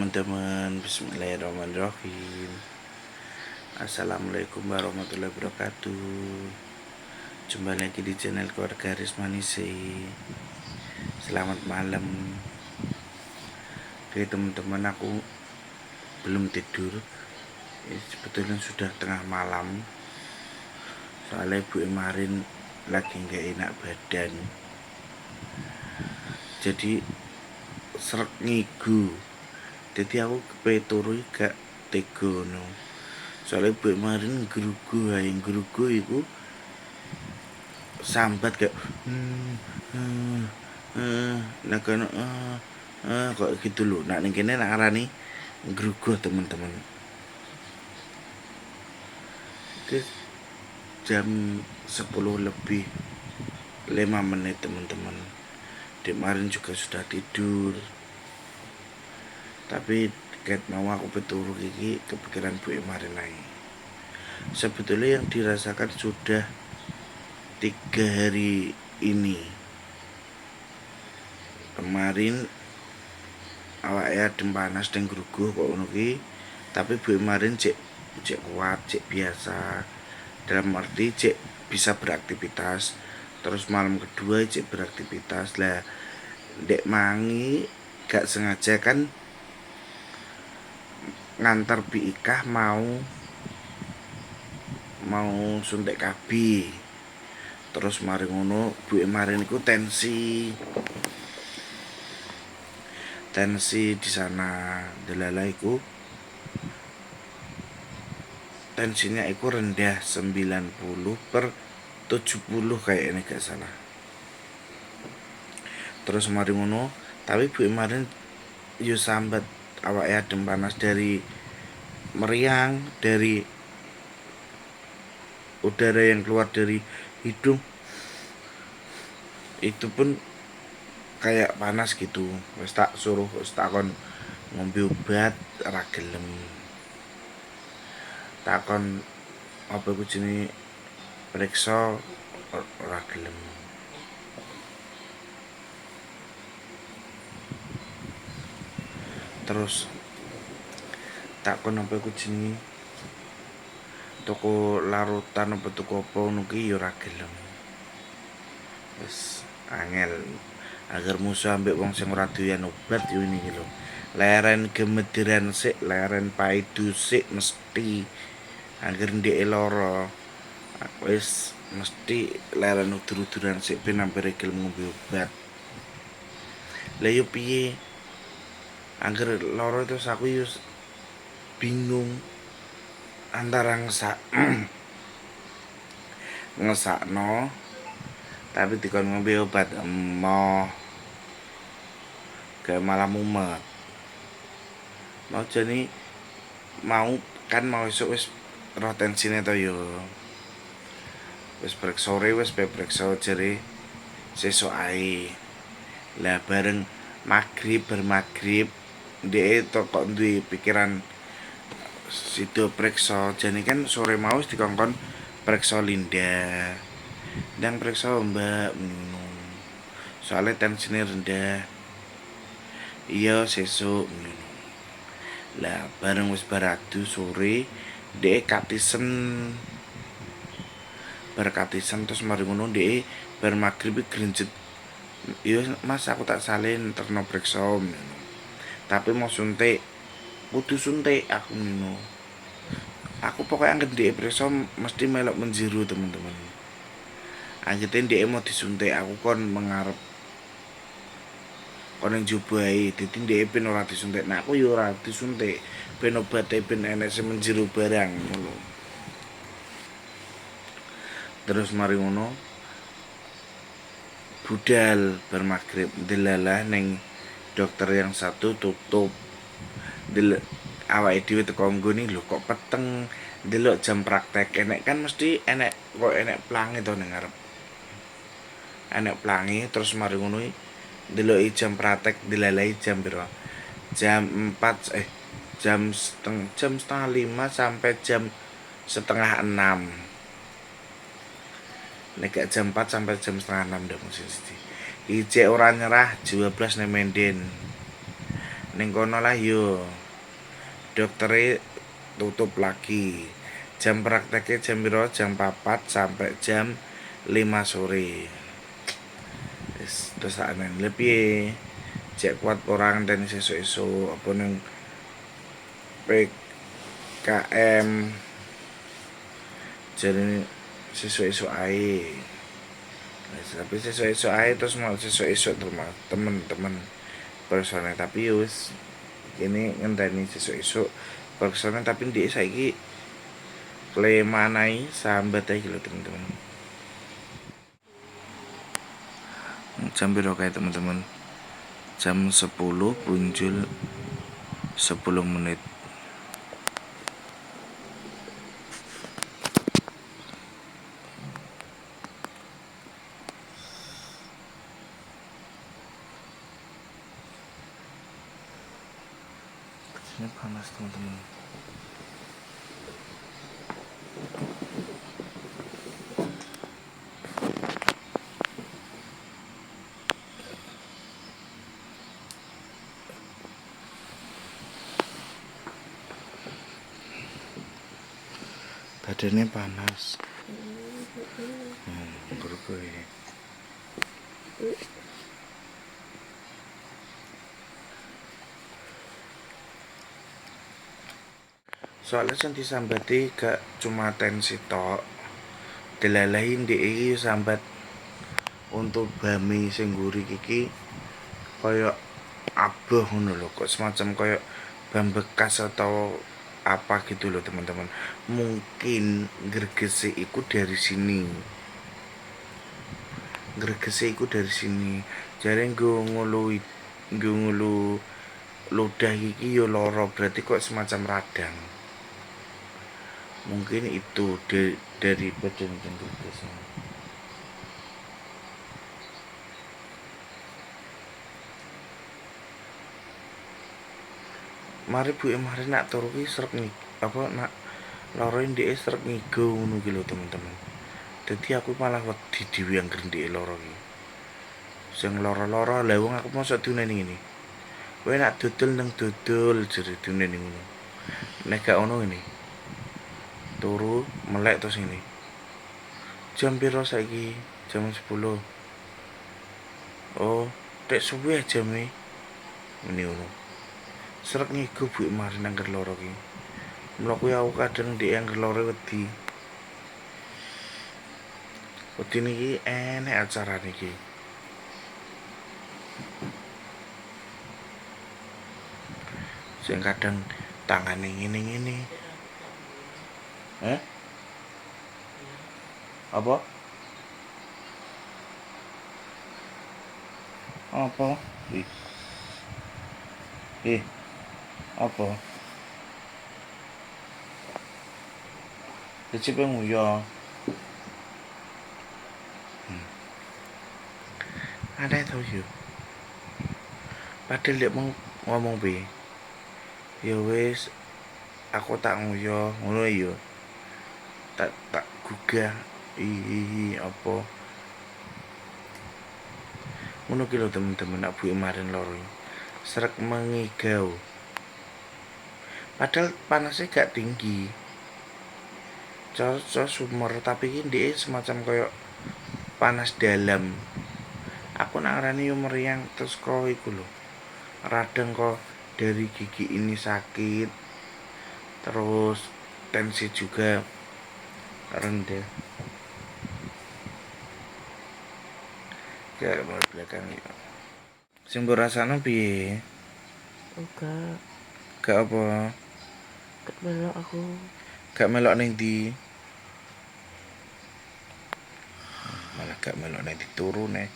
teman-teman, bismillahirrahmanirrahim. Assalamualaikum warahmatullahi wabarakatuh. Jumpa lagi di channel keluarga Rismanise. Selamat malam. Oke teman-teman, aku belum tidur. Sebetulnya sudah tengah malam. Soalnya Bu Emarin lagi nggak enak badan. Jadi srek ngigu. Jadi aku kepe turu gak tega no. Soalnya Bu Emarin gerugu ae, gerugu iku sambat kayak nah kan kok gitu loh. Nah ning kene nak arani gerugu teman-teman. Oke, jam 10 lebih 5 menit teman-teman. Kemarin juga sudah tidur. Tapi ket mau aku peturu iki kepikiran Bu Emarin ae. Sebetulnya yang dirasakan sudah 3 hari ini. Kemarin awake adem panas dan gruguh kok ngono ki. Tapi Bu Emarin cek kuat, cek biasa. Dalam arti cek bisa beraktivitas. Terus malam kedua cek beraktivitas lah. Dek mangi gak sengaja kan ngantar biikah mau suntik KB. Terus mari ngono Bu Emarin iku tensi di sana. Delala iku tensinya iku rendah 90/70 kayaknya gak salah. Terus mari ngono, tapi Bu Emarin yo sambat awake adem panas dari meriang, dari udara yang keluar dari hidung itu pun kayak panas gitu. Wis tak kon ngombe obat ora gelem. Takon apa iku jenenge periksa ora gelem. Terus takon apa iku jenenge toko larutan apa toko apa ngono ki ya ora gelem. Wis angel agar musuh ambek wong sing ora doyan obat yo ini lho. Leren gemediran sik, leren paidu sik mesti agar ndek lara. Wis mesti leren udur-uduran sik ben ampere gelem ngombe obat. Lah yo piye? Angger lara terus aku yo bingung antara ngesakno tapi dikon ngombe obat emoh kayak malah mumet. Mau jane mau esuk wis roh tensine to yo. Wis brek sore wis periksa jere sesuk ae. Lah bareng maghrib ndek kok duwe pikiran sido periksa jane kan sore mau wis dikongkon periksa Linda. Dan periksa Mbak minum. Soalnya tensinya rendah. Iya sesuk minum. Lah bareng wis baradu sore ndek katisen. Berkatisen terus mari ngono ndek bar magrib grenjet. Iya Mas aku tak salin terno periksa minum. Tapi mau suntik kudu suntik aku ngono. Aku pokoknya anggere ndek periksa mesti melok menjiru teman-teman. Akhirnya dia mau disuntik, aku kon mengarep kon yang coba ae. Dadi dia ben ora disuntik. Nah aku yo ora disuntik. Ben obate ben enek sing menjiru barang ngono. Terus mari ngono budal bar magrib delalah ning dokter yang satu tutup. Awake dhewe teko nggone lho kok peteng ndelok jam praktek enek kan mesti enek kok enek pelangi to ning ngarep. Enek pelangi terus mari ngono ndeloki jam praktek dilalai jam piro? Jam 4 jam setengah 5 sampai jam setengah 6. Nek gak jam 4 sampai jam setengah 6 dong siji. Ijek ora nyerah 12 ning Menden. ning kono lah yo. Doktere tutup lagi. Jam prakteknya jam piro? Jam 4 sampai jam 5 sore. Terus anen lebih cek kuat orang dan sesuk-esuk apa nang PKM jadi sesuk-esuk ae. Tapi sesuk-esuk ae terus mau sesuk-esuk temen-temen personel tapi wis ini ngenteni sesuk-esuk personel tapi ndek saiki klemanai sambat ae lho teman-teman. Jam piro kae teman-teman? Jam 10 punjul 10 menit. Ini panas teman-teman. Badannya panas. Berkuy. Soalnya sing disambati gak cuma tensi tok. Delalahin dhek iki sambat untuk bami sing guri iki kaya abah ngono lho, kok semacam kaya bam bekas atau apa gitu loh teman-teman. Mungkin gregese iku dari sini. Gregese iku dari sini. Jare nggo ngulu ludah iki yo loro, berarti kok semacam radang. Mungkin itu dari badan gregese. Mari Bu mari nak turu ki srek apa nak loro ndeke srek ngigo ngono ki lho teman-teman. Dadi aku malah wedi dhewe anggere ndeke loro ki. Sing loro-loro lha wong aku mosok duneni ngene. Kowe nak dodol nang dodol jere duneni ngono. Nek gak ono ngene. Turu melek terus ngene. Jam piro saiki? Jam 10. Oh, tek suwe jame. Ngene ngono. Srek ngigo Bu mari nang loro ki. Mula kuwi aku kadang ndek yang loro wedi. Wedi niki enek acara niki. Sing kadang tangane ngene-ngene. Apa? Apa? Apa? Dicipe nguyo. Aneh tau yo. Padahal dia mau ngomong piye? Ya wis aku tak nguyo ngono yo. Tak gugah. Apa? Ngono ki lho teman-teman nak buke marin loro. Srek mengigau. Padahal panasnya gak tinggi. Cocok sumur tapi ini dia semacam kayak panas dalam. Aku nak ngarani yo meriang terus kok iku lho. Radang kok dari gigi ini sakit. Terus tensi juga rendah. Kayak mulai belakang ya. Sing mbok rasane piye? Enggak. Gak apa? Gak melok aku. Gak melok ning ndi? Malah gak melok ning turu nek.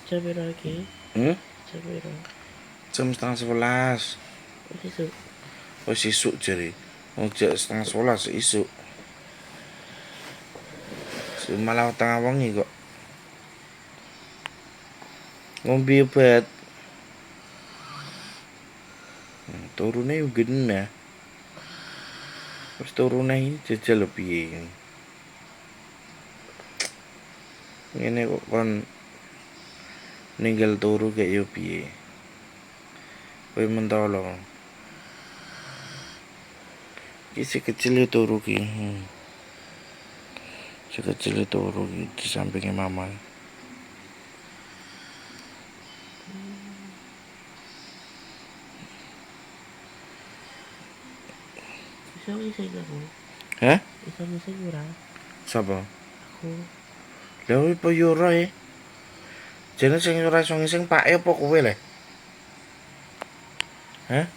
Jam piro lagi? Jam piro? Jam 10:30. Isuk. Wis isuk jare. Wong jek 10:30 isuk. Malah tengah wengi kok. Ngombe obat. Turune yo genah. Wis turune iki jajal lho piye. Ngene kok kon ninggal turu kayak yo piye. Kowe mentolo. Iki si kecil yo turu ki. Si kecil yo turu di sampingnya mama. Bisa ngising aku. Hah? Bisa ngising ora? Sapa? Aku. Lha opo yo ora e? Jane sing ora iso ngising pake apa kowe le? Hah?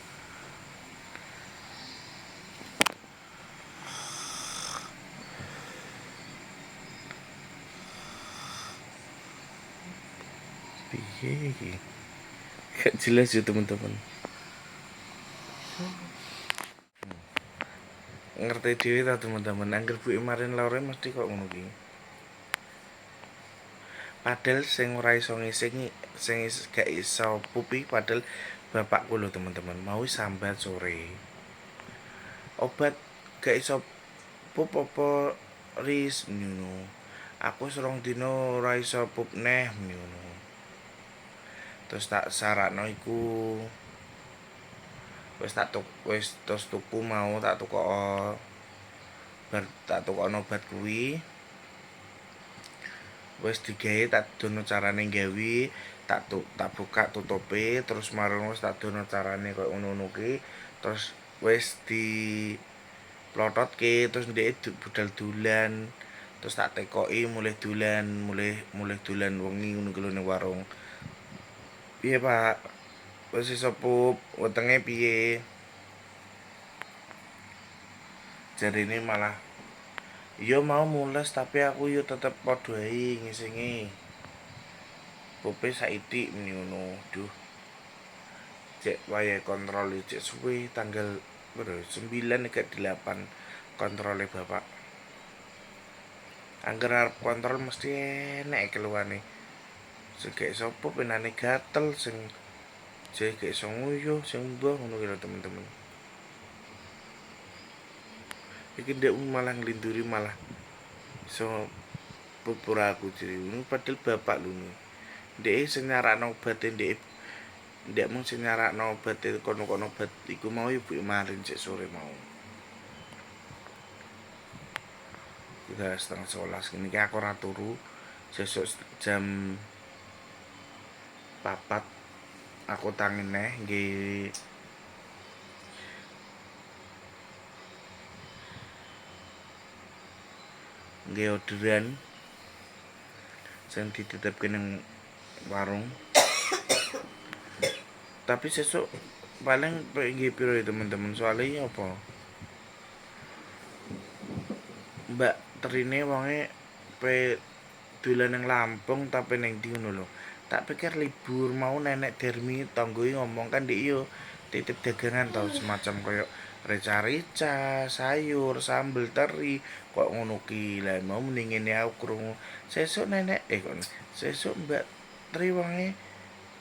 Piye iki? Gak jelas ya teman-teman. Ngerti dhewe ta teman-teman, angger Bu Marin lore mesti kok ngono ki. Padahal sing ora iso ngising sing gak iso pupi padahal bapakku lho teman-teman, mau sambat sore. Obat gak iso pup apa ris ngono. Aku serong dino ora iso pup neh ngono. Terus tak sarakno iku wis terus tuku mau tak tukok bar tak tukokno obat kuwi. Wis digawe tak dono carane gawe, tak buka tutupe terus marung wis tak dono carane koyo ngono ki. Terus wis di plototke terus ndek budal dolan. Terus tak tekoki mulih dolan, mulih dolan wengi ngono ki lho ning warung. Piye, Pak? Wis iso pup, wetenge piye? Jarine malah yo mau mules tapi aku yo tetep padha ae ngisingi. Pupe saithik ngono. Duh. Cek wayahe kontrol cek suwe tanggal 9 ke 8 kontrole bapak. Angger arep kontrol mesti enek keluwane. Sing gak iso pup enane gatel sing jek gak iso nguyuh sing mbah ngono ki lho temen-temen. Iki ndek malah nglinduri malah iso pupur aku jadi ngono padahal bapak lho. Ndek sing nyarakno obat ndek mung sing nyarakno obat kono-kono obat iku mau ibu Marin cek sore mau. Udah 10:30 ini aku ora turu. Sesuk jam 4 aku tangi neh nggih orderan sing dititipke ning warung. Tapi sesuk paling nggih piro ya teman-teman soalnya apa? Mbak Trine wonge pe dolan nang Lampung tapi ning ndi ngono lho. Tak pikir libur mau nenek Dermi tanggoe ngomong kan ndek yo titip dagangan tau semacam koyo rica-rica, sayur, sambel teri kok ngono ki. Lah mau mending ngene aku krungu. Sesuk nenek sesuk Mbak Tri wonge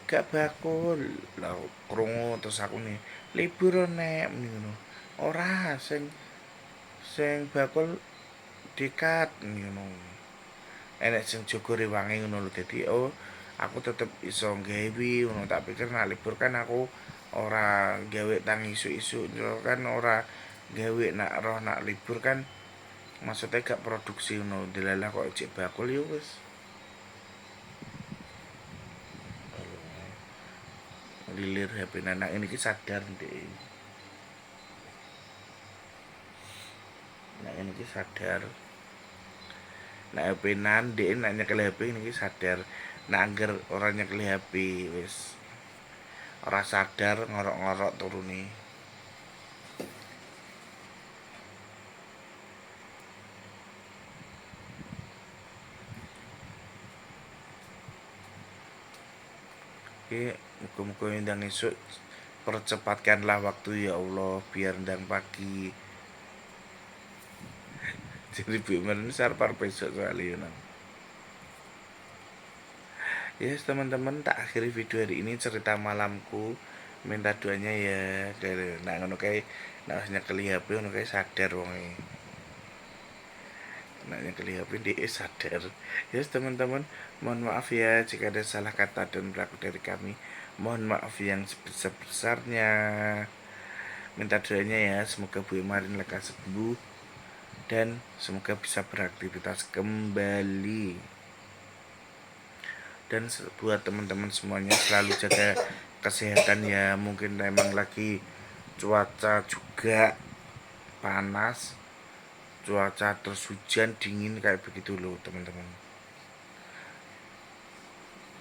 gak bakul. Lah krungu terus aku nih libur nek ngono. Ora sing bakul dekat ngono. Enek sing jaga rewange ngono lho. Dadi aku tetep iso gawe ngono. Tak pikir nak libur kan aku ora gawe tang isu-isu kan ora gawe nak roh nak libur kan maksudnya gak produksi ngono. Delalah kok cek bakul ya wis. Lilir HP anak ini ki sadar ndek. Nah ini ki sadar. Nah HP nan dhek nak nyekel HP niki sadar. Nak angger ora nyekel HP wis ora sadar ngorok-ngorok turune. Oke, muga-muga ndang esuk percepatkanlah waktu ya Allah biar ndang pagi. Jadi Bu Meren sarpar besok soalnya. Yes teman-teman, tak akhiri video hari ini cerita malamku. Minta doanya ya dari nak ngono kae nak nyekeli HP ngono kae sadar wonge. Nak nyekeli HP dia sadar. Yes teman-teman, mohon maaf ya jika ada salah kata dan perilaku dari kami. Mohon maaf yang sebesar-besarnya. Minta doanya ya, semoga Bu Marin lekas sembuh dan semoga bisa beraktivitas kembali. Dan buat teman-teman semuanya selalu jaga kesehatan ya. Mungkin memang lagi cuaca juga panas, cuaca terus hujan dingin kayak begitu loh teman-teman.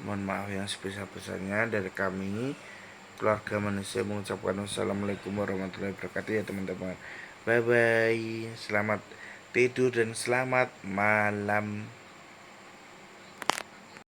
Mohon maaf yang sebesar-besarnya dari kami keluarga manusia mengucapkan wassalamualaikum warahmatullahi wabarakatuh ya teman-teman. Bye bye, selamat tidur dan selamat malam.